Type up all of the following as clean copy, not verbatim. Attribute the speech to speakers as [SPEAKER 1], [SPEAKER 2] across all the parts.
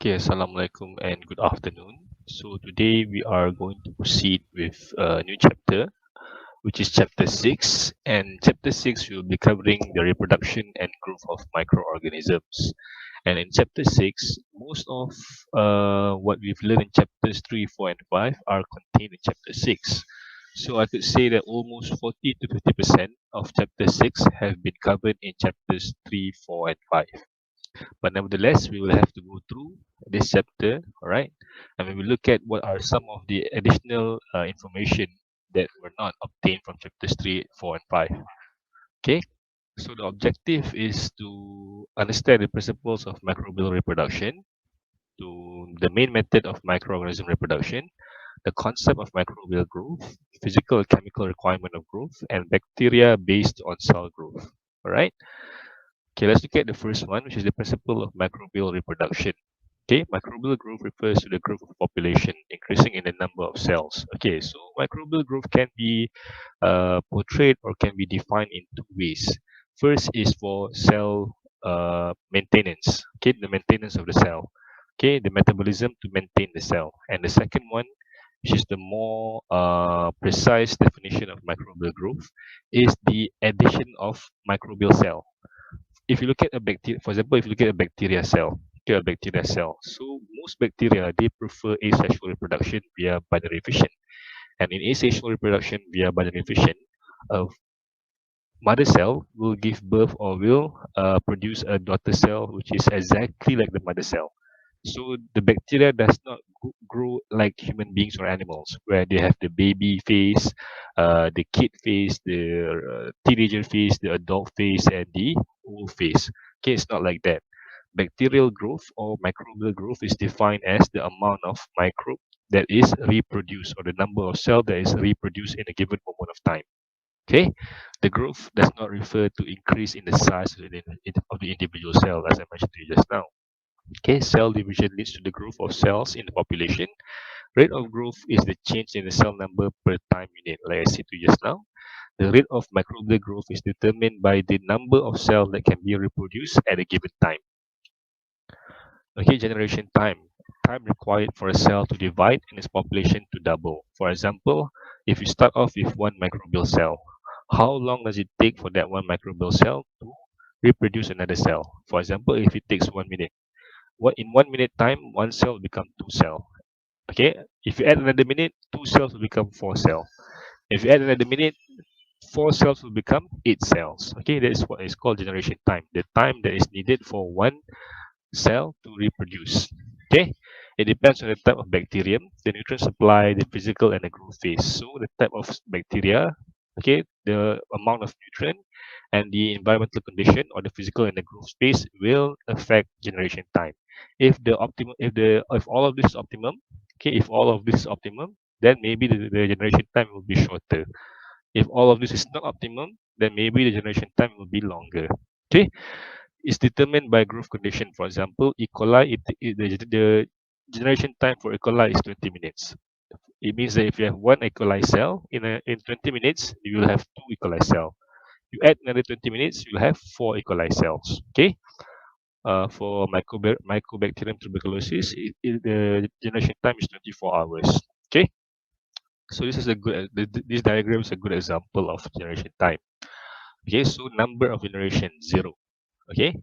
[SPEAKER 1] Okay, Assalamualaikum and good afternoon. So today we are going to proceed with a new chapter, which is chapter 6. And chapter 6 will be covering the reproduction and growth of microorganisms. And in chapter 6, most of what we've learned in chapters 3, 4, and 5 are contained in chapter 6. So I could say that almost 40 to 50% of chapter 6 have been covered in chapters 3, 4, and 5. But nevertheless, we will have to go through this chapter, all right? And we will look at what are some of the additional information that were not obtained from chapters 3, 4, and 5. Okay, so the objective is to understand the principles of microbial reproduction, to the main method of microorganism reproduction, the concept of microbial growth, physical and chemical requirement of growth, and bacteria based on cell growth. All right. Okay, let's look at the first one, which is the principle of microbial reproduction. Okay, microbial growth refers to the growth of population increasing in the number of cells. Okay, so microbial growth can be portrayed or can be defined in two ways. First is for cell maintenance. Okay, the maintenance of the cell. Okay, the metabolism to maintain the cell. And the second one, which is the more precise definition of microbial growth, is the addition of microbial cell. If you look at a bacteria, for example, if you look at a bacteria cell, okay, a bacteria cell. So most bacteria, they prefer asexual reproduction via binary fission. And in asexual reproduction via binary fission, a mother cell will give birth or will produce a daughter cell which is exactly like the mother cell. So the bacteria does not grow like human beings or animals, where they have the baby phase, the kid phase, the teenager phase, the adult phase, and the old phase. Okay, it's not like that. Bacterial growth or microbial growth is defined as the amount of microbe that is reproduced, or the number of cells that is reproduced in a given moment of time. Okay, the growth does not refer to increase in the size of the individual cell, as I mentioned to you just now. Okay, cell division leads to the growth of cells in the population. Rate of growth is the change in the cell number per time unit, like I said to you just now. The rate of microbial growth is determined by the number of cells that can be reproduced at a given time. Okay, generation time. Time required for a cell to divide and its population to double. For example, if you start off with one microbial cell, how long does it take for that one microbial cell to reproduce another cell? For example, if it takes 1 minute, what in 1 minute time, one cell will become two cell. Okay, if you add another minute, two cells will become four cell. If you add another minute, four cells will become eight cells. Okay, that is what is called generation time, the time that is needed for one cell to reproduce. Okay, it depends on the type of bacterium, the nutrient supply, the physical and the growth phase. So the type of bacteria, okay, the amount of nutrient and the environmental condition or the physical and the growth phase will affect generation time. If all of this is optimum, okay, if all of this is optimum, then maybe the generation time will be shorter. If all of this is not optimum, then maybe the generation time will be longer. Okay, is determined by growth condition. For example, E. coli, the generation time for E. coli is 20 minutes. It means that if you have one E. coli cell, in 20 minutes, you will have two E. coli cells. You add another 20 minutes, you'll have four E. coli cells. Okay. For Mycobacterium tuberculosis, the generation time is 24 hours. Okay. So this is a good. This diagram is a good example of generation time. Okay. So number of generation 0. Okay,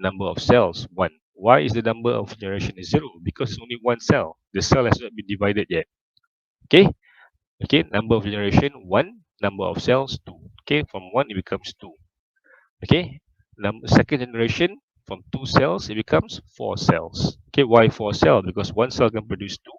[SPEAKER 1] number of cells 1. Why is the number of generation is 0? Because only one cell. The cell has not been divided yet. Okay, number of generation 1, number of cells 2. Okay, from 1 it becomes 2. Okay, second generation, from 2 cells it becomes 4 cells. Okay, why 4 cells? Because one cell can produce 2.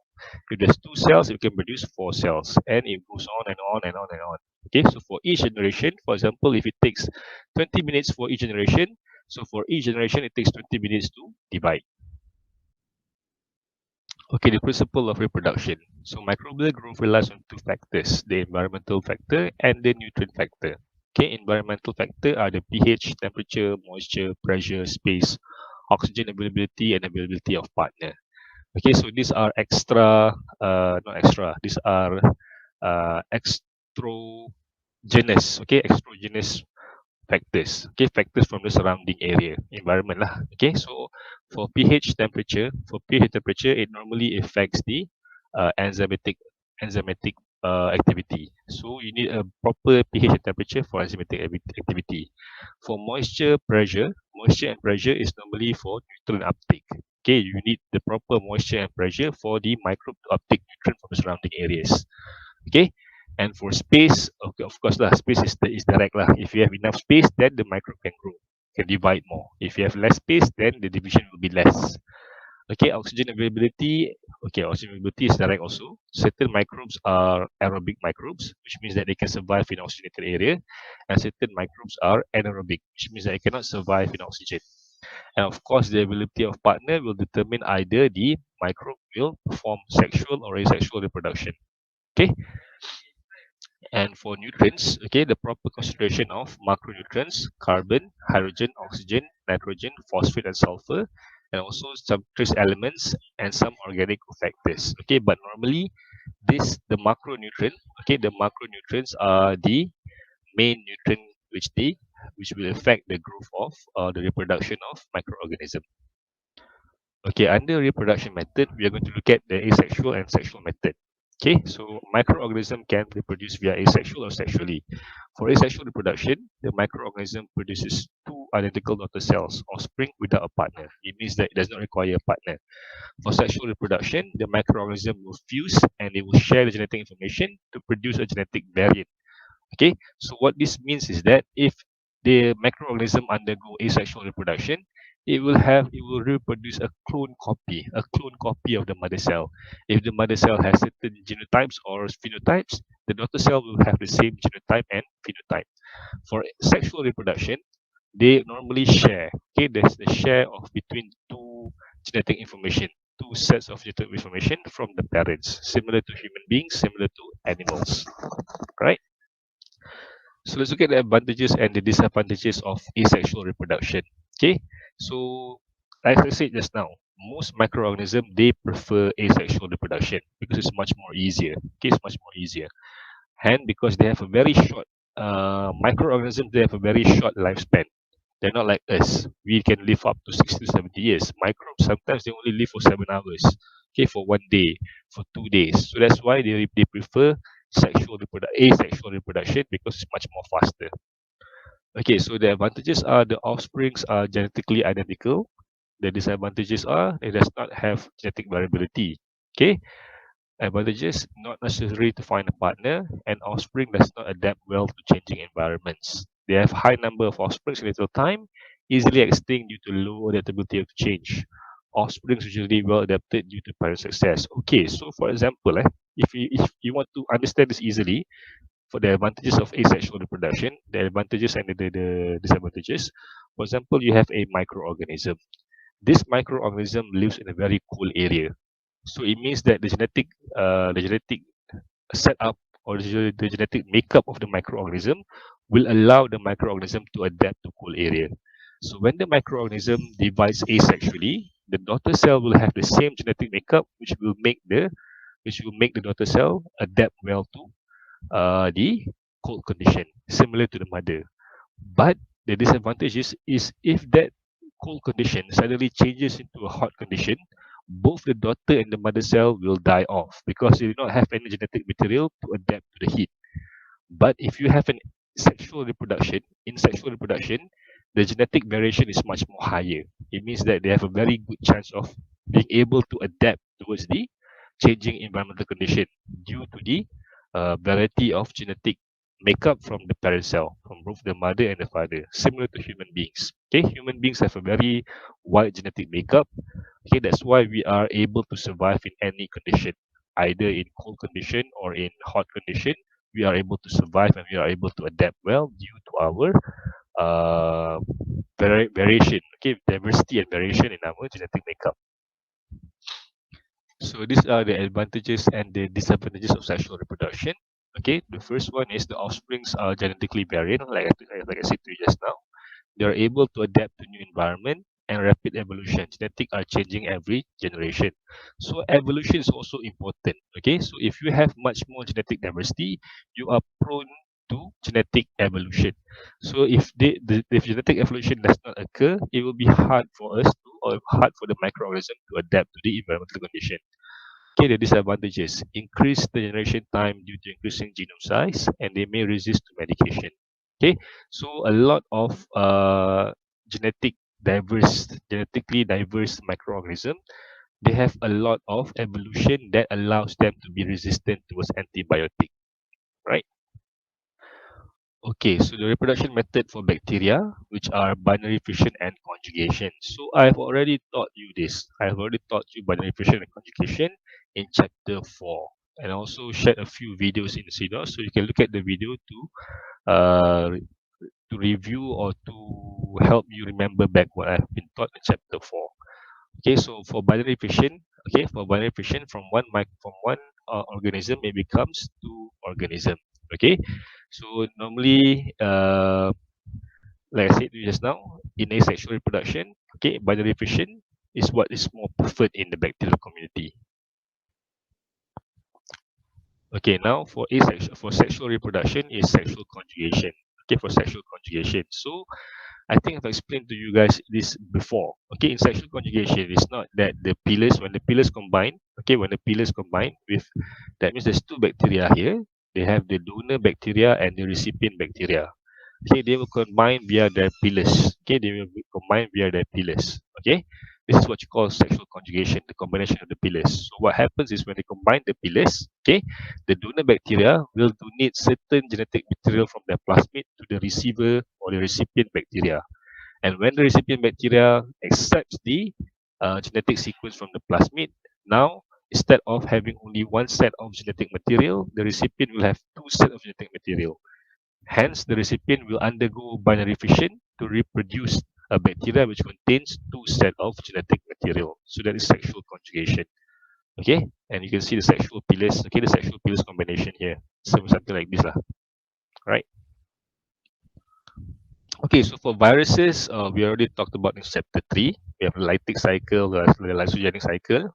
[SPEAKER 1] If there's 2 cells, it can produce 4 cells, and it goes on and on and on and on. Okay, so for each generation, for example, if it takes 20 minutes for each generation, so for each generation it takes 20 minutes to divide. Okay, the principle of reproduction. So microbial growth relies on two factors, the environmental factor and the nutrient factor. Okay, environmental factor are the pH, temperature, moisture, pressure, space, oxygen availability, and availability of partner. Okay, so these are not extra, these are exogenous, okay, exogenous factors. Okay, factors from the surrounding area, environment lah. Okay, so for pH temperature, it normally affects the enzymatic activity. So you need a proper pH and temperature for enzymatic activity. For moisture and pressure is normally for nutrient uptake. Okay, you need the proper moisture and pressure for the microbe to uptake nutrient from the surrounding areas. Okay, and for space, okay, of course lah, space is direct lah. If you have enough space, then the microbe can grow, can divide more. If you have less space, then the division will be less. Okay, oxygen availability. Okay, oxygen availability is direct also. Certain microbes are aerobic microbes, which means that they can survive in oxygenated area, and certain microbes are anaerobic, which means that they cannot survive in oxygen. And of course, the availability of partner will determine either the microbe will perform sexual or asexual reproduction. Okay, and for nutrients, okay, the proper concentration of macronutrients, carbon, hydrogen, oxygen, nitrogen, phosphate, and sulfur, and also some trace elements and some organic factors. Okay, but normally the macronutrient, okay, the macronutrients are the main nutrient which will affect the growth of the reproduction of microorganism. Okay, under reproduction method, we are going to look at the asexual and sexual method. Okay, so microorganism can reproduce via asexual or sexually. For asexual reproduction, the microorganism produces two identical daughter cells, offspring without a partner. It means that it does not require a partner. For sexual reproduction, the microorganism will fuse and they will share the genetic information to produce a genetic variant. Okay, so what this means is that if the microorganism undergo asexual reproduction, it will reproduce a clone copy of the mother cell. If the mother cell has certain genotypes or phenotypes, the daughter cell will have the same genotype and phenotype. For sexual reproduction, they normally share. Okay, there's the share of between two genetic information, two sets of genetic information from the parents, similar to human beings, similar to animals. Right? So let's look at the advantages and the disadvantages of asexual reproduction. Okay, so like I said just now, most microorganisms they prefer asexual reproduction because it's much more easier. Okay, it's much more easier, and because they have a very short microorganisms, they have a very short lifespan. They're not like us. We can live up to 60 to 70 years. Microbes sometimes they only live for 7 hours. Okay, for 1 day, for 2 days. So that's why they prefer asexual reproduction because it's much more faster. Okay, so the advantages are the offsprings are genetically identical. The disadvantages are it does not have genetic variability. Okay, advantages not necessary to find a partner, and offspring does not adapt well to changing environments. They have high number of offspring in little time, easily extinct due to low adaptability of change. Offspring usually well adapted due to parent success. Okay, so for example, if you want to understand this easily, for the advantages of asexual reproduction, the advantages and the disadvantages. For example, you have a microorganism. This microorganism lives in a very cool area. So it means that the genetic setup or the genetic makeup of the microorganism will allow the microorganism to adapt to cool area. So when the microorganism divides asexually, the daughter cell will have the same genetic makeup, which will make the daughter cell adapt well to the cold condition, similar to the mother. But the disadvantage is if that cold condition suddenly changes into a hot condition, both the daughter and the mother cell will die off because they do not have any genetic material to adapt to the heat. But if you have in sexual reproduction, the genetic variation is much more higher. It means that they have a very good chance of being able to adapt towards the changing environmental condition due to the variety of genetic makeup from the parent cell, from both the mother and the father, similar to human beings. Okay, human beings have a very wide genetic makeup. Okay, that's why we are able to survive in any condition, either in cold condition or in hot condition. We are able to survive and we are able to adapt well due to our variation, okay, diversity and variation in our genetic makeup. So these are the advantages and the disadvantages of sexual reproduction. Okay, the first one is the offsprings are genetically variant, like I said to you just now. They are able to adapt to new environment and rapid evolution. Genetic are changing every generation. So evolution is also important. Okay, so if you have much more genetic diversity, you are prone to genetic evolution. So if genetic evolution does not occur, it will be hard for us to, or hard for the microorganism to adapt to the environmental condition. Okay, the disadvantages: increase the generation time due to increasing genome size, and they may resist to medication. Okay, so a lot of genetically diverse microorganism, they have a lot of evolution that allows them to be resistant towards antibiotic, right? Okay, so the reproduction method for bacteria, which are binary fission and conjugation. So I've already taught you this. I've already taught you binary fission and conjugation in chapter 4, and also shared a few videos in the CDOS, so you can look at the video uh, to review or to help you remember back what I've been taught in chapter 4. Okay, so for binary fission, from one organism, it becomes two organism. Okay, so normally, like I said to you just now, in asexual reproduction, okay, binary fission is what is more preferred in the bacterial community. Okay, now for sexual reproduction is sexual conjugation. Okay, for sexual conjugation. So I think I've explained to you guys this before. Okay, in sexual conjugation, it's not that when the pillars combine, okay, when the pillars combine with, that means there's two bacteria here. They have the donor bacteria and the recipient bacteria. Okay, they will combine via their pillars. Okay, they will combine via their pillars. Okay, this is what you call sexual conjugation, the combination of the pillars. So what happens is when they combine the pillars, okay, the donor bacteria will donate certain genetic material from their plasmid to the receiver or the recipient bacteria. And when the recipient bacteria accepts the genetic sequence from the plasmid, now instead of having only one set of genetic material, the recipient will have two sets of genetic material. Hence, the recipient will undergo binary fission to reproduce a bacteria which contains two sets of genetic material. So that is sexual conjugation. Okay, and you can see the sexual pillars. Okay, the sexual pillars combination here. So something like this, lah. Right. Okay, so for viruses, we already talked about in chapter 3. We have the lytic cycle, the lysogenic cycle.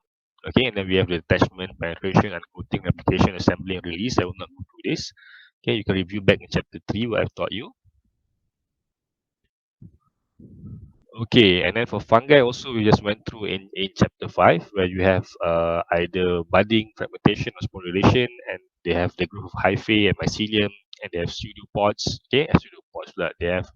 [SPEAKER 1] Okay, and then we have the attachment, penetration, uncoating, replication, assembly, and release. I will not go through this. Okay, you can review back in chapter 3 what I've taught you. Okay, and then for fungi also, we just went through in chapter 5, where you have either budding, fragmentation, or sporulation, and they have the group of hyphae and mycelium, and they have pseudopods. Okay, pseudopods, but they have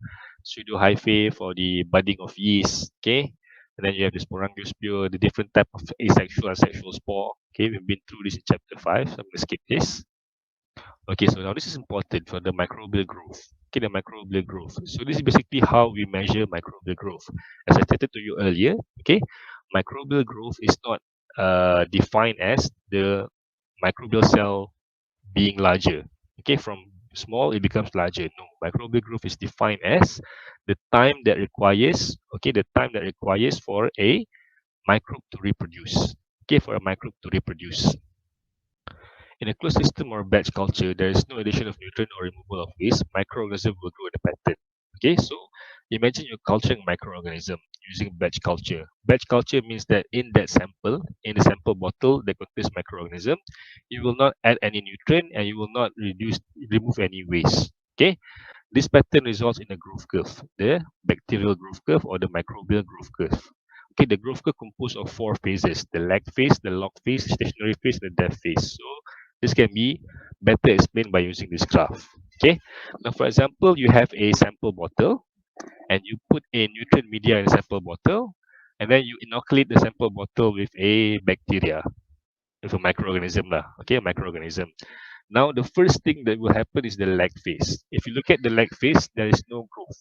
[SPEAKER 1] pseudohyphae for the budding of yeast. Okay, and then you have the sporangiosperm, the different type of asexual and sexual spore. Okay, we've been through this in chapter 5, so I'm going to skip this. Okay, so now this is important for the microbial growth. Okay, the microbial growth. So this is basically how we measure microbial growth. As I stated to you earlier, okay, microbial growth is not defined as the microbial cell being larger. Okay, from small it becomes larger. No, microbial growth is defined as the time that requires, okay, the time that requires for a microbe to reproduce. Okay, for a microbe to reproduce. In a closed system or batch culture, there is no addition of nutrient or removal of waste. Microorganism will grow in a pattern. Okay, so imagine you're culturing microorganism using batch culture. Batch culture means that in that sample, in the sample bottle that contains microorganism, you will not add any nutrient and you will not remove any waste. Okay, this pattern results in a growth curve, the bacterial growth curve or the microbial growth curve. Okay, the growth curve composed of 4 phases: the lag phase, the log phase, stationary phase, and the death phase. So this can be better explained by using this graph. Okay, now for example, you have a sample bottle and you put a nutrient media in a sample bottle, and then you inoculate the sample bottle with a bacteria, with a microorganism lah. Okay, a microorganism. Now the first thing that will happen is the lag phase. If you look at the lag phase, there is no growth.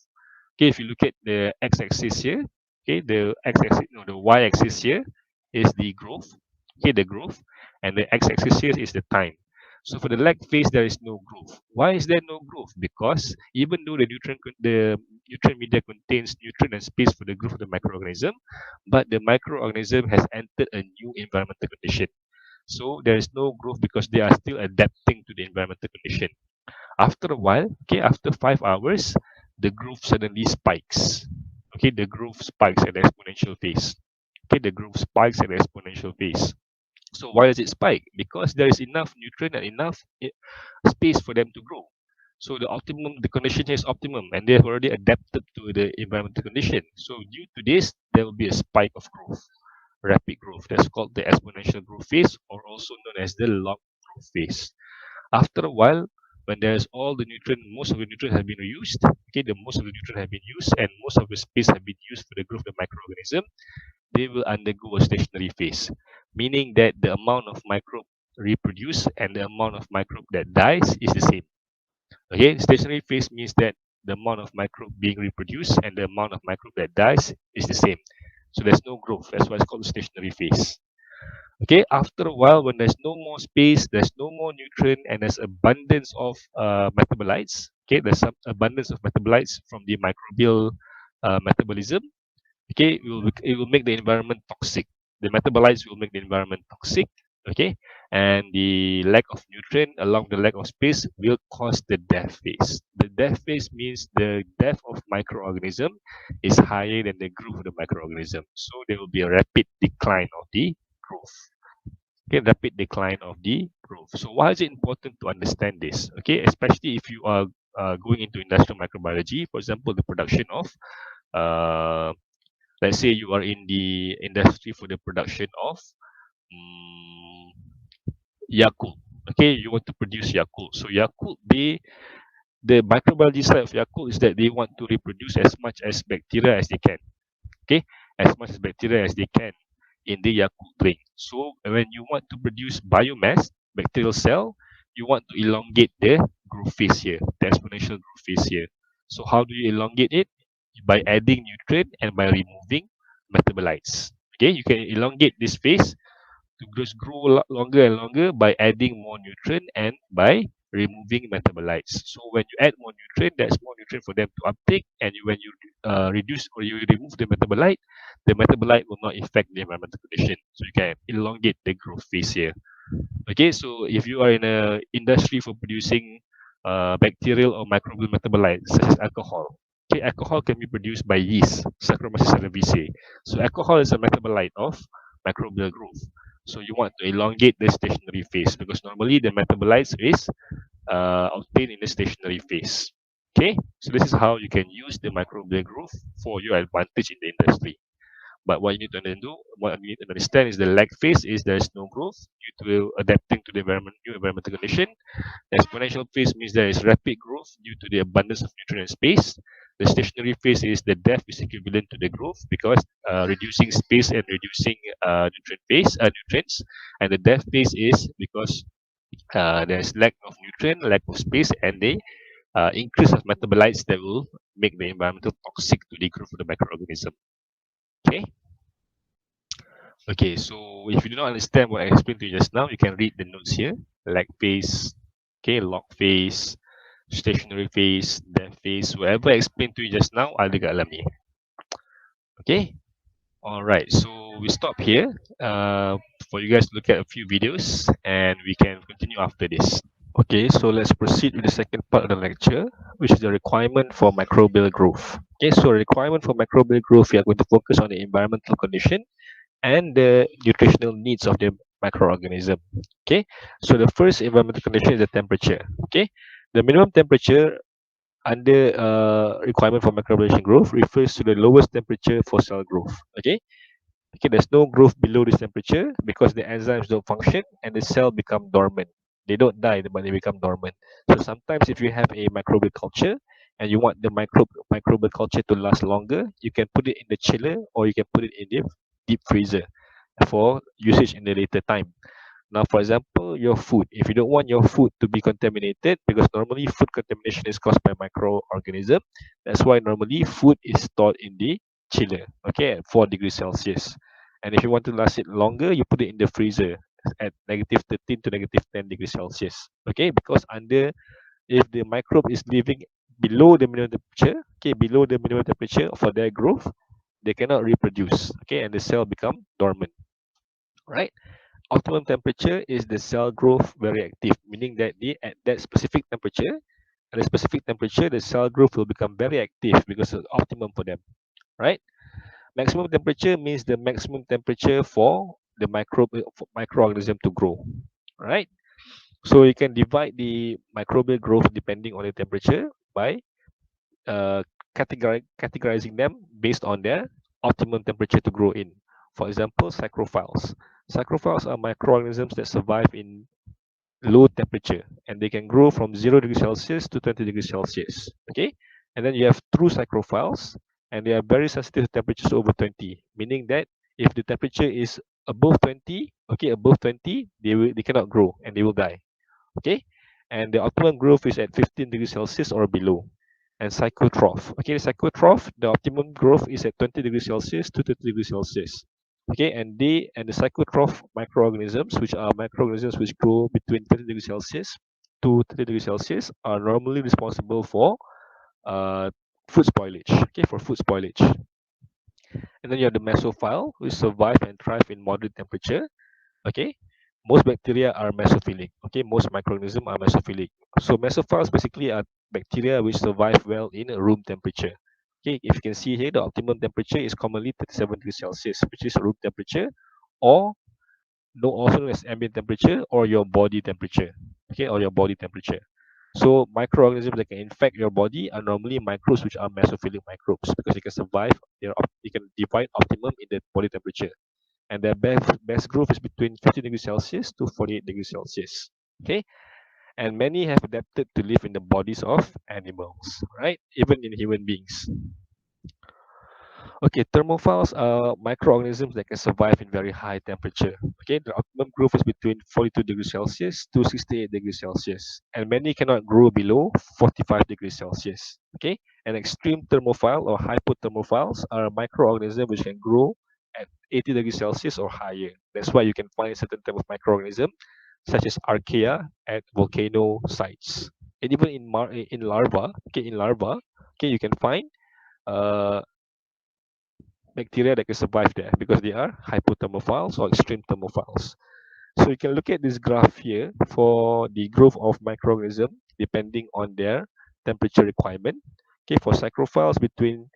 [SPEAKER 1] Okay, if you look at the x-axis here, okay, the x-axis, no, the y-axis here is the growth. Okay, the growth, and the x-axis here is the time. So for the lag phase, there is no growth. Why is there no growth? Because even though the nutrient media contains nutrient and space for the growth of the microorganism, but the microorganism has entered a new environmental condition. So there is no growth because they are still adapting to the environmental condition. After a while, okay, after 5 hours, the growth suddenly spikes. Okay, the growth spikes at the exponential phase. Okay, the growth spikes at the exponential phase. So why does it spike? Because there is enough nutrient and enough space for them to grow. So the condition here is optimum, and they have already adapted to the environmental condition. So due to this, there will be a spike of growth, rapid growth. That's called the exponential growth phase, or also known as the log growth phase. After a while, when there's all the nutrient, most of the nutrient have been reused. Okay, the most of the nutrient have been used, and most of the space have been used for the growth of the microorganism. They will undergo a stationary phase, meaning that the amount of microbe reproduced and the amount of microbe that dies is the same. Okay, stationary phase means that the amount of microbe being reproduced and the amount of microbe that dies is the same. So there's no growth. That's why it's called the stationary phase. Okay, after a while, when there's no more space, there's no more nutrient, and there's abundance of metabolites. Okay, there's some abundance of metabolites from the microbial metabolism. Okay, it will make the environment toxic. The metabolites will make the environment toxic. Okay, and the lack of nutrient along the lack of space will cause the death phase. The death phase means the death of microorganism is higher than the growth of the microorganism, so there will be a rapid decline of the growth. Okay, rapid decline of the growth. So why is it important to understand this? Okay, especially if you are going into industrial microbiology, for example, the production of uh, let's say you are in the industry for the production of mm, Yakult. Okay, you want to produce Yakult. So Yakult, the microbiology side of Yakult is that they want to reproduce as much as bacteria as they can. Okay, as much as bacteria as they can in the Yakult drink. So when you want to produce biomass, bacterial cell, you want to elongate the growth phase here, the exponential growth phase here. So how do you elongate it? By adding nutrient and by removing metabolites. Okay, you can elongate this phase to just grow longer and longer by adding more nutrient and by removing metabolites. So when you add more nutrient, there's more nutrient for them to uptake, and when you reduce or you remove the metabolite will not affect the environmental condition. So you can elongate the growth phase here. Okay, so if you are in a industry for producing bacterial or microbial metabolites such as alcohol, okay, alcohol can be produced by yeast, Saccharomyces cerevisiae. So alcohol is a metabolite of microbial growth. So you want to elongate the stationary phase because normally the metabolites is obtained in the stationary phase. Okay, so this is how you can use the microbial growth for your advantage in the industry. But what you need to what you need to understand is the lag phase is there is no growth due to adapting to the new environmental condition. The exponential phase means there is rapid growth due to the abundance of nutrient space. The stationary phase is the death is equivalent to the growth because reducing space and reducing nutrients, and the death phase is because there's lack of nutrient, lack of space, and the increase of metabolites that will make the environmental toxic to the growth of the microorganism. Okay. Okay, so if you do not understand what I explained to you just now, you can read the notes here. Lag phase, okay, log phase, stationary phase, death phase, whatever I explained to you just now, ada kat dalam ni. Okay, alright, so we stop here for you guys to look at a few videos and we can continue after this. Okay, so let's proceed with the second part of the lecture, which is the requirement for microbial growth. Okay, so requirement for microbial growth, we are going to focus on the environmental condition and the nutritional needs of the microorganism. Okay, so the first environmental condition is the temperature. Okay, the minimum temperature under requirement for microbial growth refers to the lowest temperature for cell growth. Okay, there's no growth below this temperature because the enzymes don't function and the cell become dormant. They don't die, but they become dormant. So sometimes if you have a microbial culture and you want the microbial culture to last longer, you can put it in the chiller or you can put it in the deep freezer for usage in the later time. Now, for example, your food. If you don't want your food to be contaminated, because normally food contamination is caused by microorganism, that's why normally food is stored in the chiller, okay, at 4 degrees Celsius. And if you want to last it longer, you put it in the freezer at negative 13 to negative 10 degrees Celsius, okay, because if the microbe is living below the minimum temperature, okay, below the minimum temperature for their growth, they cannot reproduce, okay, and the cell become dormant, right? Optimum temperature is the cell growth very active, meaning that at that specific temperature, the cell growth will become very active because it's optimum for them, right? Maximum temperature means the maximum temperature for the microorganism to grow, right? So you can divide the microbial growth depending on the temperature by uh, categorizing them based on their optimum temperature to grow in. For example, psychrophiles. Psychrophiles are microorganisms that survive in low temperature and they can grow from 0 degrees Celsius to 20 degrees Celsius. Okay, and then you have true psychrophiles and they are very sensitive to temperatures over 20, meaning that if the temperature is above 20, okay, above 20, they cannot grow and they will die. Okay, and the optimum growth is at 15 degrees Celsius or below. And psychotroph, okay, the psychotroph, the optimum growth is at 20 degrees Celsius to 30 degrees Celsius. Okay, and the psychotroph microorganisms, which are microorganisms which grow between 20 degrees Celsius to 30 degrees Celsius, are normally responsible for uh, food spoilage. Okay, for food spoilage. And then you have the mesophile, which survive and thrive in moderate temperature. Okay, most bacteria are mesophilic. Okay, most microorganisms are mesophilic. So mesophiles basically are bacteria which survive well in room temperature. Okay, if you can see here, the optimum temperature is commonly 37 degrees Celsius, which is room temperature, or also known as ambient temperature or your body temperature. Okay, or your body temperature. So microorganisms that can infect your body are normally microbes which are mesophilic microbes because they can survive. They can divide optimum in the body temperature and their best growth is between 50 degrees Celsius to 48 degrees Celsius. Okay, and many have adapted to live in the bodies of animals, right? Even in human beings. Okay, thermophiles are microorganisms that can survive in very high temperature. Okay, the optimum growth is between 42 degrees Celsius to 68 degrees Celsius, and many cannot grow below 45 degrees Celsius. Okay, and extreme thermophile or hypothermophiles are microorganisms which can grow at 80 degrees Celsius or higher. That's why you can find certain type of microorganism such as archaea at volcano sites. And even in larva, okay, you can find uh, bacteria that can survive there because they are hypothermophiles or extreme thermophiles. So you can look at this graph here for the growth of microorganisms depending on their temperature requirement. Okay, for psychrophiles between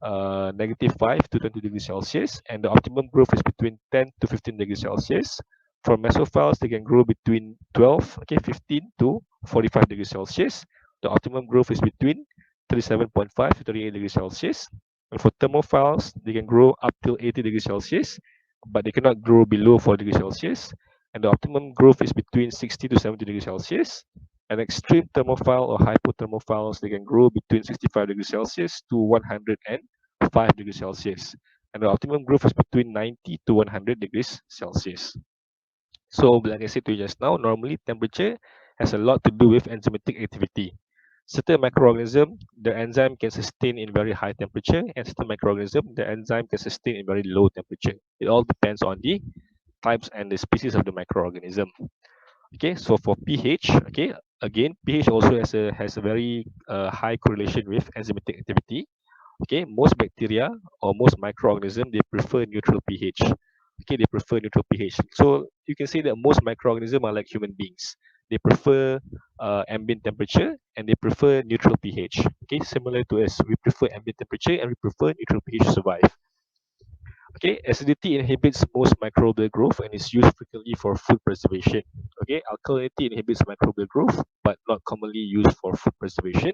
[SPEAKER 1] -5 to 20 degrees Celsius, and the optimum growth is between 10 to 15 degrees Celsius. For mesophiles, they can grow between 12, okay, 15 to 45 degrees Celsius. The optimum growth is between 37.5 to 38 degrees Celsius. And for thermophiles, they can grow up till 80 degrees Celsius, but they cannot grow below 4 degrees Celsius. And the optimum growth is between 60 to 70 degrees Celsius. And extreme thermophile or hypothermophiles, they can grow between 65 degrees Celsius to 105 degrees Celsius. And the optimum growth is between 90 to 100 degrees Celsius. So, like I said to you just now, normally temperature has a lot to do with enzymatic activity. Certain microorganism, the enzyme can sustain in very high temperature, and certain microorganism, the enzyme can sustain in very low temperature. It all depends on the types and the species of the microorganism. Okay, so for pH, okay, again, pH also has a very high correlation with enzymatic activity. Okay, most bacteria or most microorganisms they prefer neutral pH. Okay, they prefer neutral pH. So you can say that most microorganisms are like human beings. They prefer ambient temperature and they prefer neutral pH. Okay, similar to us, we prefer ambient temperature and we prefer neutral pH to survive. Okay, acidity inhibits most microbial growth and is used frequently for food preservation. Okay, alkalinity inhibits microbial growth but not commonly used for food preservation.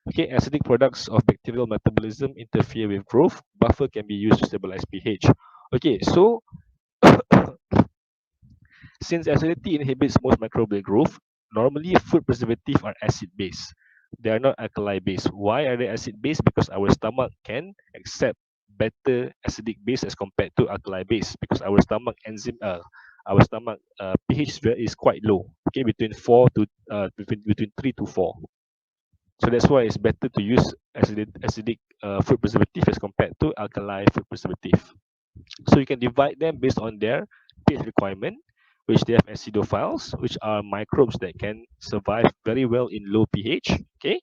[SPEAKER 1] Okay, acidic products of bacterial metabolism interfere with growth. Buffer can be used to stabilize pH. Okay, so since acidity inhibits most microbial growth, normally food preservatives are acid-based. They are not alkali-based. Why are they acid-based? Because our stomach can accept better acidic base as compared to alkali base because our stomach pH is quite low. Okay, between 3 to 4. So that's why it's better to use acidic food preservative as compared to alkali food preservative. So you can divide them based on their pH requirement, which they have acidophiles, which are microbes that can survive very well in low pH, okay,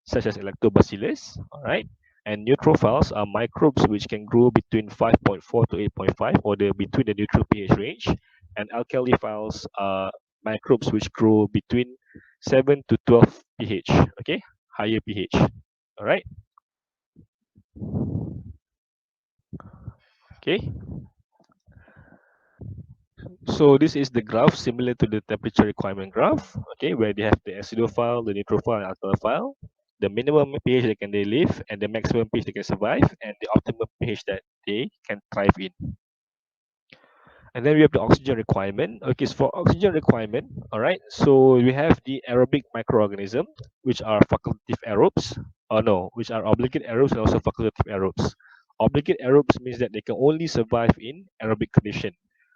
[SPEAKER 1] such as lactobacillus, all right. And neutrophiles are microbes which can grow between 5.4 to 8.5 or they're between the neutral pH range. And alkaliphiles are microbes which grow between 7 to 12 pH, okay, higher pH, all right. Okay, So this is the graph similar to the temperature requirement graph, okay, where they have the acidophile, the neutrophile, and alkalophile, the minimum pH they can they live, and the maximum pH they can survive, and the optimum pH that they can thrive in. And then we have the oxygen requirement. Okay, so for oxygen requirement, all right, so we have the aerobic microorganism, which are facultative aerobes, or no, which are obligate aerobes and also facultative aerobes. Obligate aerobes means that they can only survive in aerobic condition,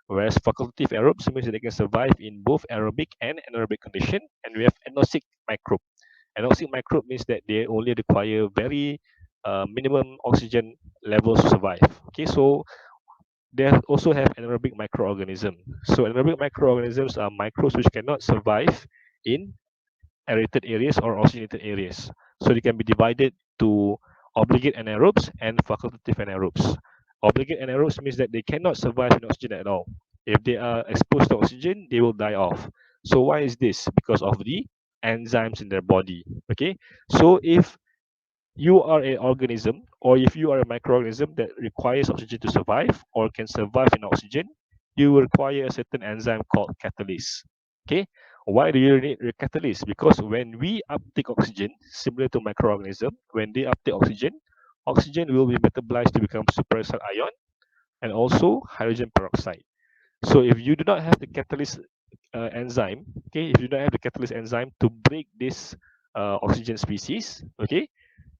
[SPEAKER 1] whereas facultative aerobes means that they can survive in both aerobic and anaerobic condition. And we have anoxic microbe. Anoxic microbe means that they only require very minimum oxygen levels to survive. Okay, so they also have anaerobic microorganisms. So anaerobic microorganisms are microbes which cannot survive in aerated areas or oxygenated areas. So they can be divided to obligate anaerobes and facultative anaerobes. Obligate anaerobes means that they cannot survive in oxygen at all. If they are exposed to oxygen, they will die off. So why is this? Because of the enzymes in their body. Okay, so if you are an organism, or if you are a microorganism that requires oxygen to survive or can survive in oxygen, you will require a certain enzyme called catalase. Okay, why do you need a catalase? Because when we uptake oxygen, similar to microorganism, when they uptake oxygen, oxygen will be metabolized to become superoxide ion and also hydrogen peroxide. So if you do not have the catalase enzyme, okay, if you don't have the catalase enzyme to break this oxygen species, okay,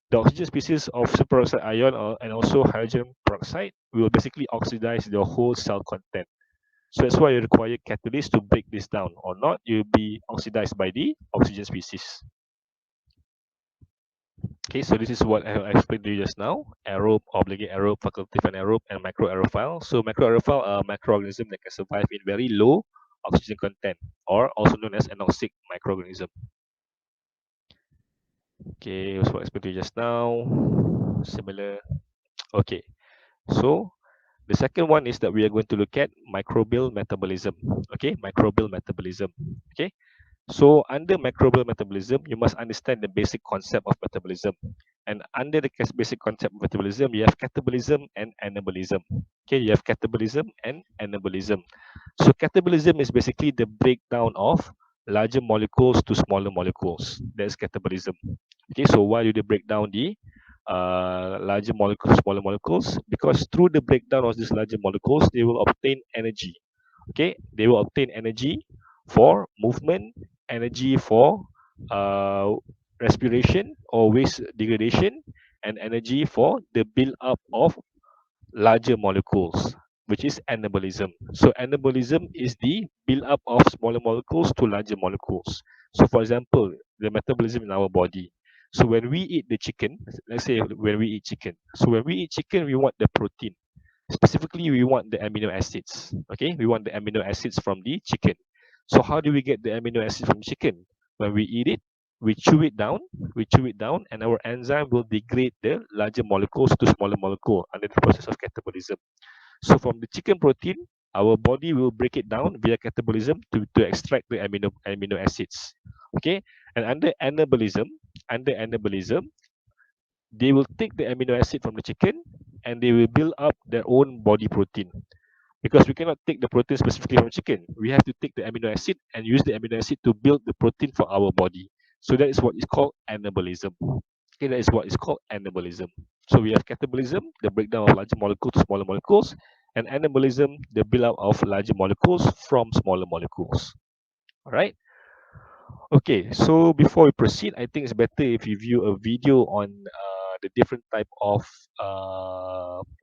[SPEAKER 1] the oxygen species of superoxide ion and also hydrogen peroxide will basically oxidize the whole cell content. So that's why you require catalyst to break this down, or not, you'll be oxidized by the oxygen species. Okay, so this is what I explained to you just now: aerobe, obligate aerobe, facultative anaerobe, and microaerophile. So microaerophile are microorganisms that can survive in very low oxygen content, or also known as anoxic microorganism. Okay, that's what I explained to you just now. Similar. Okay, so the second one is that we are going to look at microbial metabolism. Okay, microbial metabolism. Okay, so under microbial metabolism, you must understand the basic concept of metabolism. And under the basic concept of metabolism, you have catabolism and anabolism. Okay, you have catabolism and anabolism. So catabolism is basically the breakdown of larger molecules to smaller molecules. That's catabolism. Okay, so why do they break down the larger molecules, smaller molecules? Because through the breakdown of these larger molecules, they will obtain energy. Okay, they will obtain energy for movement, energy for uh, respiration or waste degradation, and energy for the build up of larger molecules, which is anabolism. So anabolism is the build up of smaller molecules to larger molecules. So for example, the metabolism in our body. So when we eat the chicken, let's say when we eat chicken. So when we eat chicken, we want the protein. Specifically, we want the amino acids. Okay, we want the amino acids from the chicken. So how do we get the amino acids from chicken? When we eat it, we chew it down, and our enzyme will degrade the larger molecules to smaller molecule under the process of catabolism. So from the chicken protein, our body will break it down via catabolism to extract the amino acids. Okay, and under anabolism, they will take the amino acid from the chicken and they will build up their own body protein. Because we cannot take the protein specifically from chicken, we have to take the amino acid and use the amino acid to build the protein for our body. So that is what is called anabolism. Okay, that is what is called anabolism. So we have catabolism, the breakdown of larger molecules to smaller molecules, and anabolism, the build up of larger molecules from smaller molecules. All right. Okay, so before we proceed, I think it's better if you view a video on the different type of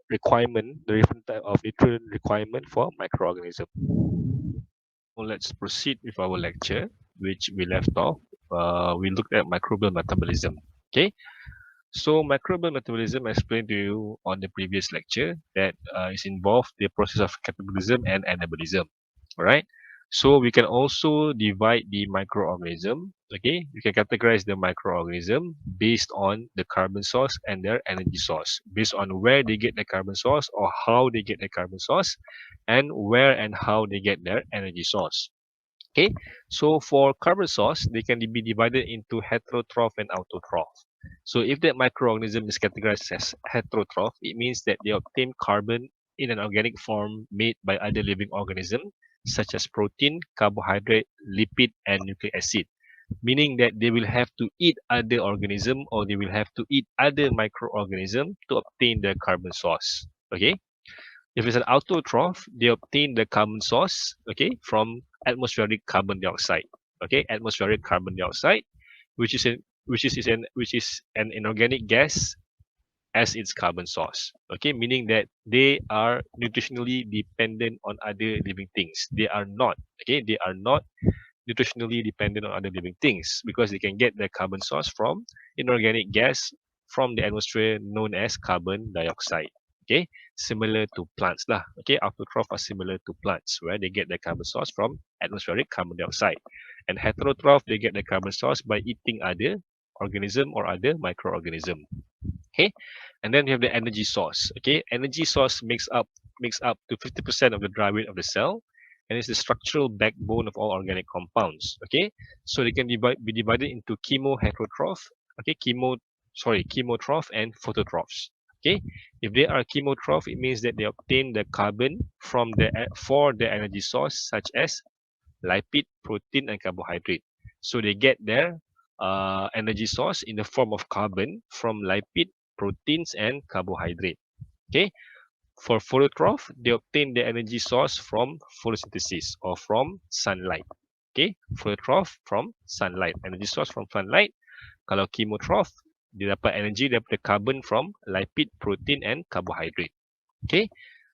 [SPEAKER 1] requirement, the different type of nutrient requirement for microorganism. So let's proceed with our lecture, which we left off. We looked at microbial metabolism. Okay, so microbial metabolism I explained to you on the previous lecture that is involved the process of catabolism and anabolism. All right. So we can also divide the microorganism. Okay, we can categorize the microorganism based on the carbon source and their energy source, based on where they get the carbon source or how they get the carbon source, and where and how they get their energy source. Okay, so for carbon source, they can be divided into heterotroph and autotroph. So if that microorganism is categorized as heterotroph, it means that they obtain carbon in an organic form made by other living organisms such as protein, carbohydrate, lipid, and nucleic acid, meaning that they will have to eat other organism or they will have to eat other microorganism to obtain the carbon source. Okay, if it's an autotroph, they obtain the carbon source, okay, from atmospheric carbon dioxide. Okay, atmospheric carbon dioxide, which is an inorganic gas as its carbon source. Okay, meaning that they are nutritionally dependent on other living things. They are not. Okay, they are not nutritionally dependent on other living things because they can get their carbon source from inorganic gas from the atmosphere known as carbon dioxide. Okay, similar to plants lah. Okay, autotroph are similar to plants where they get their carbon source from atmospheric carbon dioxide, and heterotroph they get their carbon source by eating other organism or other microorganism. Okay, and then we have the energy source. Okay, energy source makes up to 50% of the dry weight of the cell, and is the structural backbone of all organic compounds. Okay, so they can be divided into chemoheterotroph. Okay, chemotroph and phototrophs. Okay, if they are chemotroph, it means that they obtain the carbon from the for the energy source such as lipid, protein, and carbohydrate. So they get their energy source in the form of carbon from lipid, proteins, and carbohydrate. Okay, for phototroph, they obtain their energy source from photosynthesis or from sunlight. Okay, phototroph from sunlight, energy source from sunlight. Kalau chemotroph, dia dapat energy daripada carbon from lipid, protein, and carbohydrate. Okay,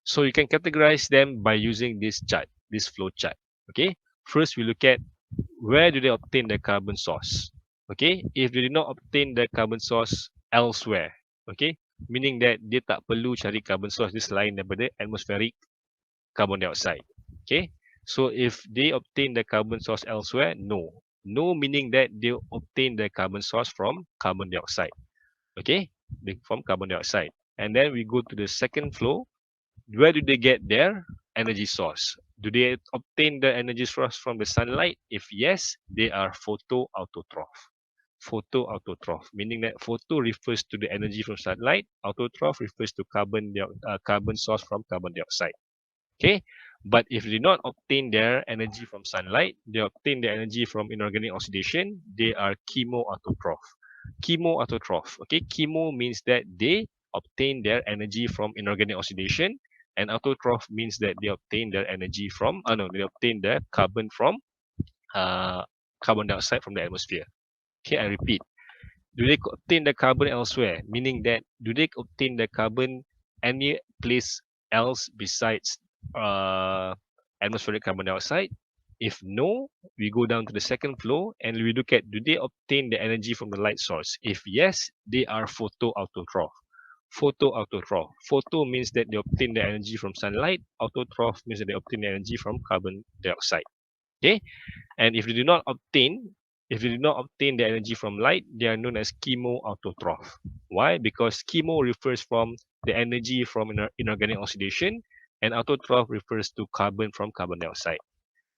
[SPEAKER 1] so you can categorize them by using this chart, this flow chart. Okay, first we look at where do they obtain the carbon source. Okay, if they did not obtain the carbon source elsewhere, okay, meaning that dia tak perlu cari carbon source dia selain daripada atmospheric carbon dioxide. Okay, so if they obtain the carbon source elsewhere, no meaning that they obtain the carbon source from carbon dioxide. Okay, from carbon dioxide, and then we go to the second flow. Where do they get their energy source? Do they obtain the energy source from the sunlight? If yes, they are photoautotroph. Photoautotroph, meaning that photo refers to the energy from sunlight, autotroph refers to carbon source from carbon dioxide. Okay, but if they do not obtain their energy from sunlight, they obtain their energy from inorganic oxidation, they are chemoautotroph. Chemoautotroph. Okay, chemo means that they obtain their energy from inorganic oxidation, and autotroph means that they obtain their energy from they obtain their carbon from carbon dioxide from the atmosphere. Okay, I repeat. Do they obtain the carbon elsewhere? Meaning that do they obtain the carbon any place else besides atmospheric carbon dioxide? If no, we go down to the second flow and we look at do they obtain the energy from the light source? If yes, they are photoautotroph. Photoautotroph. Photo means that they obtain the energy from sunlight. Autotroph means that they obtain the energy from carbon dioxide. Okay, and if they do not obtain the energy from light, they are known as chemoautotroph. Why? Because chemo refers from the energy from inorganic oxidation, and autotroph refers to carbon from carbon dioxide.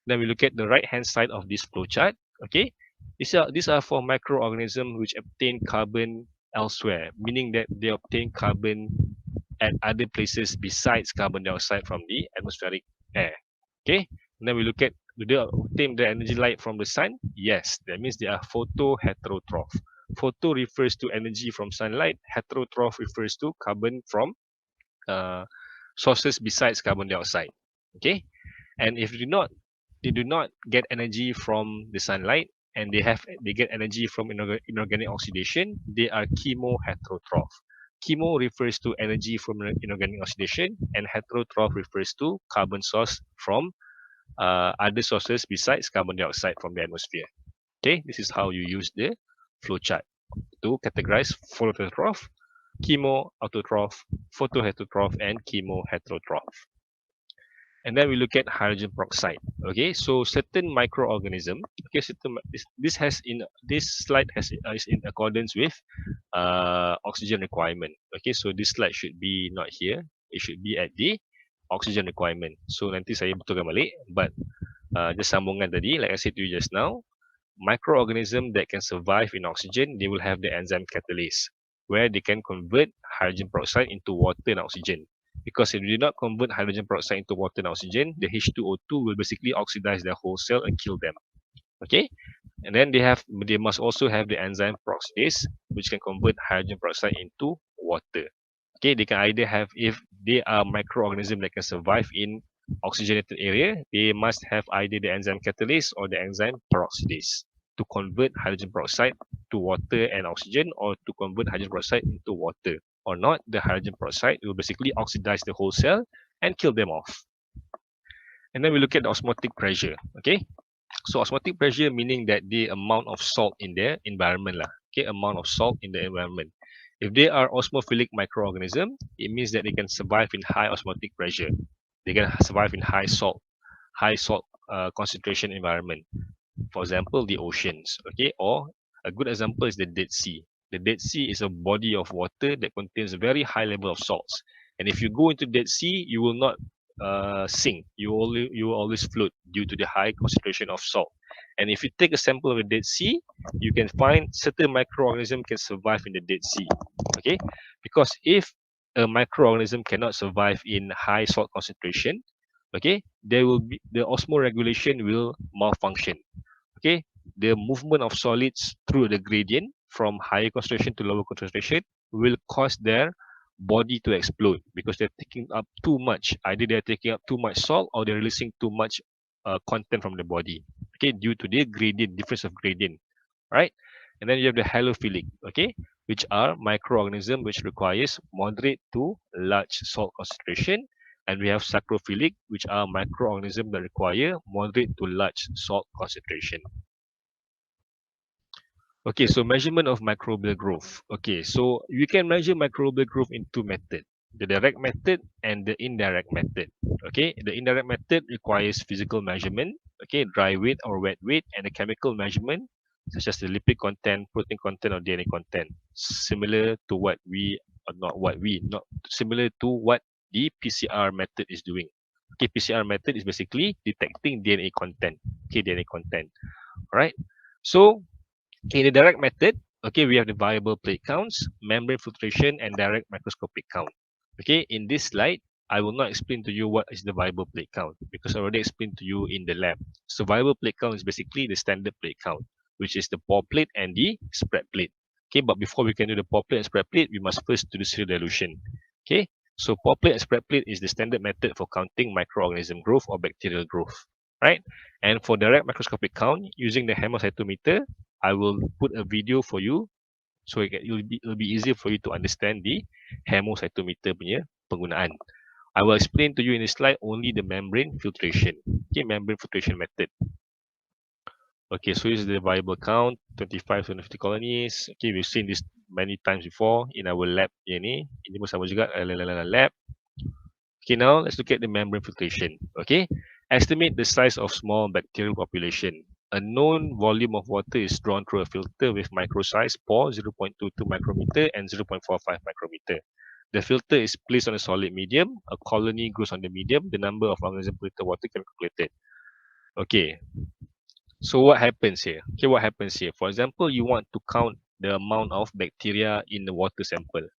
[SPEAKER 1] Then we look at the right hand side of this flowchart. Okay, these are for microorganisms which obtain carbon elsewhere, meaning that they obtain carbon at other places besides carbon dioxide from the atmospheric air. Okay, and then we look at do they obtain the energy light from the sun? Yes, that means they are photoheterotroph. Photo refers to energy from sunlight. Heterotroph refers to carbon from sources besides carbon dioxide. Okay, and if they do not get energy from the sunlight and they get energy from inorganic oxidation, they are chemoheterotroph. Chemo refers to energy from inorganic oxidation, and heterotroph refers to carbon source from other sources besides carbon dioxide from the atmosphere. Okay, this is how you use the flowchart to categorize photoheterotroph, chemoautotroph, photoheterotroph, and chemoheterotroph. And then we look at hydrogen peroxide. Okay, so certain microorganism. Okay, this slide is in accordance with oxygen requirement. Okay, so this slide should be not here. It should be at the oxygen requirement. So nanti saya betulkan balik. But just sambungan tadi, like I said to you just now, microorganism that can survive in oxygen, they will have the enzyme catalase, where they can convert hydrogen peroxide into water and oxygen. Because if you do not convert hydrogen peroxide into water and oxygen, the H2O2 will basically oxidize their whole cell and kill them. Okay, and then they must also have the enzyme peroxidase, which can convert hydrogen peroxide into water. Okay, they can either have, if they are microorganisms that can survive in oxygenated area, they must have either the enzyme catalase or the enzyme peroxidase to convert hydrogen peroxide to water and oxygen, or to convert hydrogen peroxide into water. Or not, the hydrogen peroxide will basically oxidize the whole cell and kill them off. And then we look at the osmotic pressure. Okay, so osmotic pressure meaning that the amount of salt in the environment lah. Okay, amount of salt in the environment. If they are osmophilic microorganism, it means that they can survive in high osmotic pressure. They can survive in high salt concentration environment. For example, the oceans. Okay, or a good example is the Dead Sea. The Dead Sea is a body of water that contains a very high level of salts. And if you go into Dead Sea, you will not sink. You will always float due to the high concentration of salt. And if you take a sample of the Dead Sea, you can find certain microorganism can survive in the Dead Sea. Okay, because if a microorganism cannot survive in high salt concentration, okay, there will be the osmoregulation will malfunction. Okay, the movement of solids through the gradient from higher concentration to lower concentration will cause their body to explode because they're taking up too much. Either they're taking up too much salt or they're releasing too much content from the body. Okay, due to the gradient, difference of gradient, right? And then you have the halophilic, okay, which are microorganisms which requires moderate to large salt concentration. And we have saccharophilic, which are microorganisms that require moderate to large salt concentration. Okay, so measurement of microbial growth. Okay, so you can measure microbial growth in two methods, the direct method and the indirect method. Okay, the indirect method requires physical measurement, okay, dry weight or wet weight, and the chemical measurement, such as the lipid content, protein content, or DNA content, similar to what we, or not similar to what the PCR method is doing. Okay, PCR method is basically detecting DNA content. Okay, DNA content. All right. So in the direct method, okay, we have the variable plate counts, membrane filtration, and direct microscopic count. Okay, in this slide, I will not explain to you what is the variable plate count because I already explained to you in the lab. So variable plate count is basically the standard plate count, which is the pour plate and the spread plate. Okay, but before we can do the pour plate and spread plate, we must first do the serial dilution. Okay, so pour plate and spread plate is the standard method for counting microorganism growth or bacterial growth, right? And for direct microscopic count, using the hemocytometer, I will put a video for you so it'll be easier for you to understand the hemocytometer punya penggunaan. I will explain to you in this slide only the membrane filtration. Okay, membrane filtration method. Okay, so this is the viable count, 25 to 50 colonies. Okay, we've seen this many times before in our lab ni. Ini pun sama juga lab. Okay, now let's look at the membrane filtration. Okay, estimate the size of small bacterial population. A known volume of water is drawn through a filter with micro-size pore 0.22 micrometer and 0.45 micrometer. The filter is placed on a solid medium. A colony grows on the medium. The number of organisms per liter water can be calculated. Okay, so what happens here? Okay, what happens here? For example, you want to count the amount of bacteria in the water sample.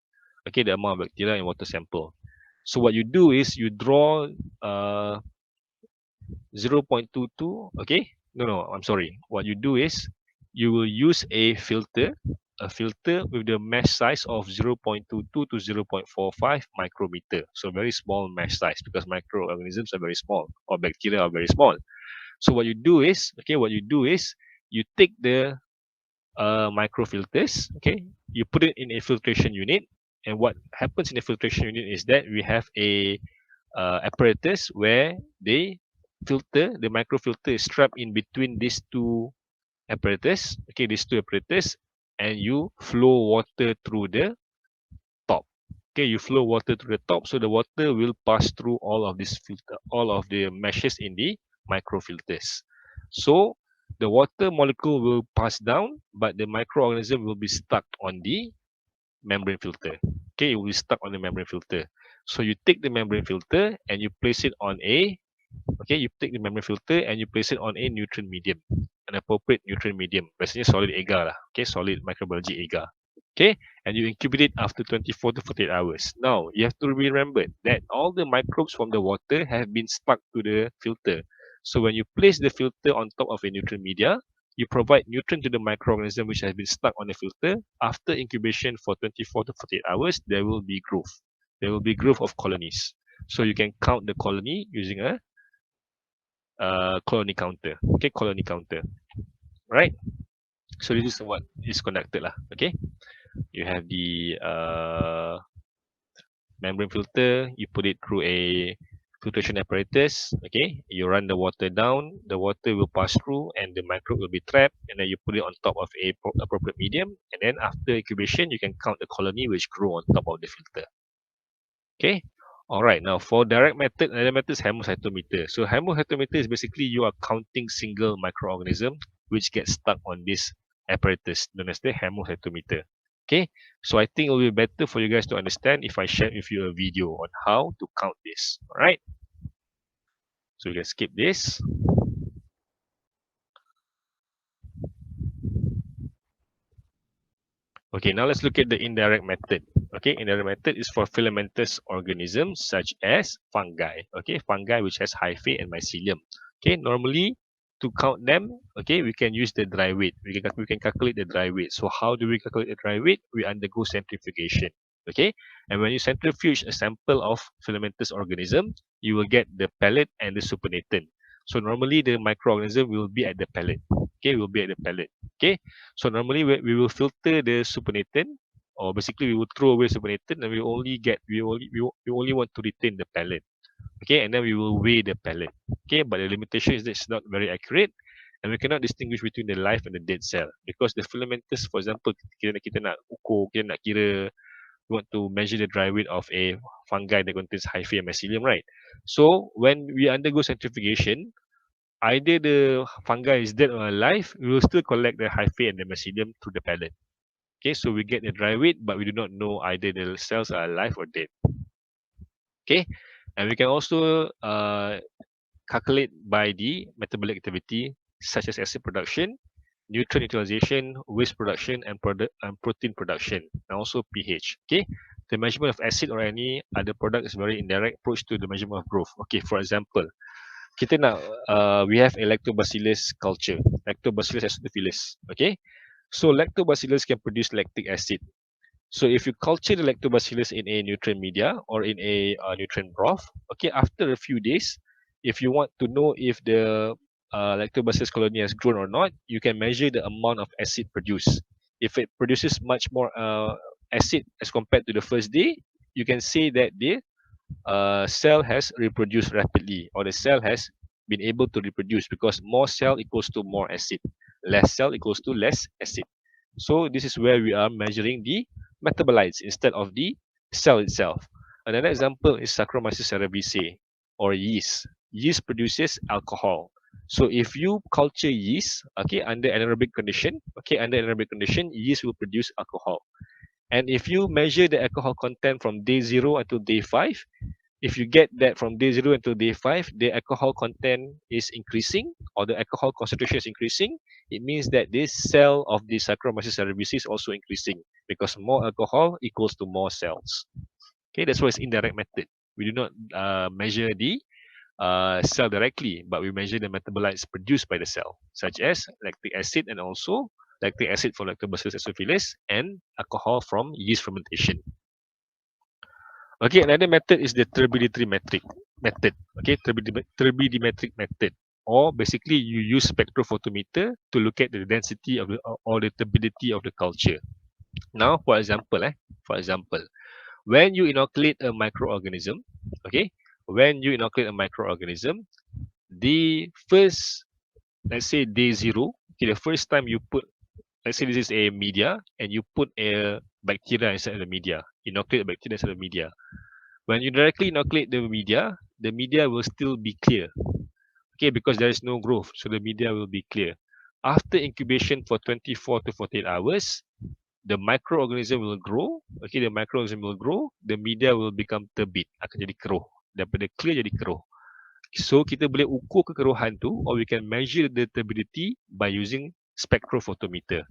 [SPEAKER 1] Okay, the amount of bacteria in water sample. So what you do is you draw 0.22. Okay, no, I'm sorry. What you do is you will use a filter with the mesh size of 0.22 to 0.45 micrometer. So very small mesh size because microorganisms are very small or bacteria are very small. So what you do is, okay, you take the microfilters, okay, you put it in a filtration unit, and what happens in the filtration unit is that we have a apparatus where the microfilter is strapped in between these two apparatus, okay, and you flow water through the top. Okay, you flow water through the top, so the water will pass through all of the meshes in the microfilters. So the water molecule will pass down, but the microorganism will be stuck on the membrane filter. Okay, it will be stuck on the membrane filter. So you take the membrane filter and you place it on a nutrient medium, an appropriate nutrient medium. Biasanya solid agar lah. Okay, solid microbiology agar. Okay, and you incubate it after 24 to 48 hours. Now, you have to remember that all the microbes from the water have been stuck to the filter. So when you place the filter on top of a nutrient media, you provide nutrient to the microorganism which has been stuck on the filter. After incubation for 24 to 48 hours, there will be growth. There will be growth of colonies. So you can count the colony using a colony counter. Okay, colony counter. Right? So this is what is conducted lah. Okay. You have the membrane filter, you put it through a filtration apparatus. Okay, you run the water down, the water will pass through and the microbe will be trapped, and then you put it on top of a appropriate medium, and then after incubation you can count the colony which grew on top of the filter. Okay. Alright, now for direct method, another method is hemocytometer. So hemocytometer is basically you are counting single microorganism which get stuck on this apparatus known as the hemocytometer. Okay, so I think it will be better for you guys to understand if I share with you a video on how to count this. Alright, so you can skip this. Okay, now let's look at the indirect method. Okay, indirect method is for filamentous organisms such as fungi. Okay, fungi which has hyphae and mycelium. Okay, normally to count them, okay, we can use the dry weight. We can calculate the dry weight. So how do we calculate the dry weight? We undergo centrifugation. Okay, and when you centrifuge a sample of filamentous organism, you will get the pellet and the supernatant. So normally the microorganism will be at the pellet. Okay, will be at the pellet. Okay, so normally we will filter the supernatant, or basically we will throw away supernatant, and we only want to retain the pellet. Okay, and then we will weigh the pellet. Okay, but the limitation is that it's not very accurate, and we cannot distinguish between the live and the dead cell because the filamentous, for example, kita nak ukur, kita nak kira, we want to measure the dry weight of a fungi that contains hyphae and mycelium, right? So when we undergo centrifugation, either the fungi is dead or alive, we will still collect the hyphae and the mycelium through the pellet. Okay, so we get the dry weight, but we do not know either the cells are alive or dead. Okay, and we can also calculate by the metabolic activity such as acid production, nutrient utilization, waste production, and protein production, and also pH. Okay, the measurement of acid or any other product is a very indirect approach to the measurement of growth. Okay, for example, kita nak we have a lactobacillus culture, lactobacillus acidophilus. Okay, so lactobacillus can produce lactic acid. So if you culture the lactobacillus in a nutrient media or in a nutrient broth, okay, after a few days, if you want to know if the lactobacillus colony has grown or not, you can measure the amount of acid produced. If it produces much more acid as compared to the first day, you can say that the cell has reproduced rapidly, or the cell has been able to reproduce, because more cell equals to more acid, less cell equals to less acid. So this is where we are measuring the metabolites instead of the cell itself. Another example is Saccharomyces cerevisiae, or yeast. Yeast produces alcohol. So if you culture yeast, okay, under anaerobic condition, yeast will produce alcohol. And if you measure the alcohol content from day 0 until day 5, if you get that from day 0 until day 5, the alcohol content is increasing, or the alcohol concentration is increasing, it means that this cell of the Saccharomyces cerevisiae is also increasing, because more alcohol equals to more cells. Okay, that's why it's indirect method. We do not measure the cell directly, but we measure the metabolites produced by the cell, such as lactic acid, and also lactic acid for Lactobacillus acidophilus, and alcohol from yeast fermentation. Okay, another method is the Turbiditimetric method. Okay, Turbiditimetric method, or basically you use spectrophotometer to look at the density of the, or the turbidity of the culture. Now, for example, when you inoculate a microorganism, okay, the first, let's say day 0, okay, the first time you put, let's say this is a media, and you put a bacteria inside the media, inoculate a bacteria inside the media. When you directly inoculate the media will still be clear. Okay, because there is no growth, so the media will be clear. After incubation for 24 to 48 hours, the microorganism will grow. Okay, the microorganism will grow, the media will become turbid, akan jadi keruh. Daripada clear jadi keruh. So kita boleh ukur kekeruhan tu, or we can measure the turbidity by using spectrophotometer.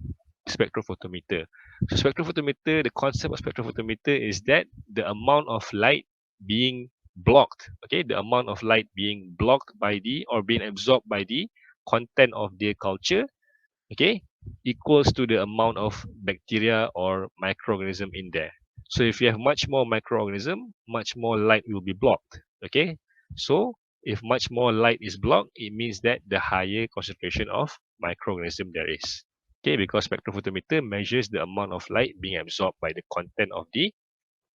[SPEAKER 1] spectrophotometer. So spectrophotometer, the concept of spectrophotometer is that the amount of light being blocked, okay, the amount of light being blocked by the or being absorbed by the content of the culture, okay, equals to the amount of bacteria or microorganism in there. So if you have much more microorganism, much more light will be blocked, okay. So if much more light is blocked, it means that the higher concentration of microorganism there is, okay, because spectrophotometer measures the amount of light being absorbed by the content of the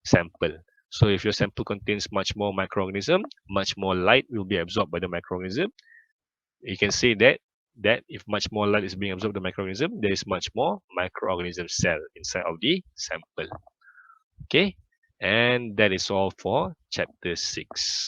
[SPEAKER 1] sample. So if your sample contains much more microorganism, much more light will be absorbed by the microorganism. You can say that if much more light is being absorbed by the microorganism, there is much more microorganism cell inside of the sample. Okay, and that is all for chapter 6.